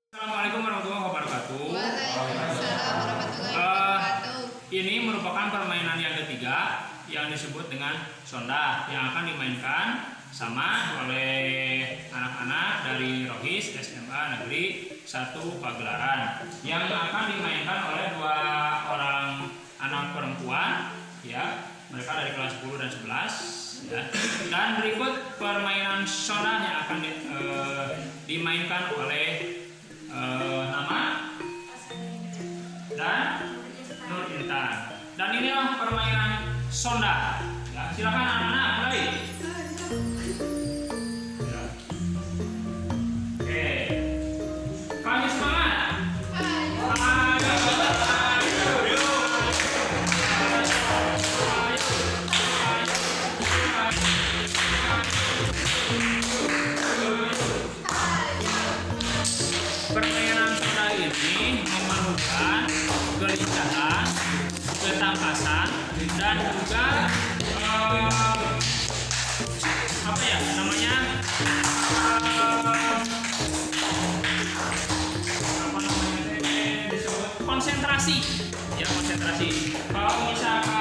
Assalamualaikum warahmatullahi wabarakatuh. Waalaikumsalam warahmatullahi wabarakatuh. Ini merupakan permainan yang ketiga yang disebut dengan sonda yang akan dimainkan sama oleh anak-anak dari Rohis SMA Negeri 1 Pagelaran yang akan dimainkan oleh dua orang anak perempuan ya, mereka dari kelas 10 dan 11 ya. Dan berikut permainan sonda yang akan dimainkan oleh nama dan Nur Intan. Dan inilah permainan sonda. Ya, silakan anak-anak mulai. Ya. Oke, kami semangat. Permainan sonda ini memerlukan kelincahan, ketangkasan, dan juga apa ya namanya disebut konsentrasi ya, konsentrasi. Kalau misalkan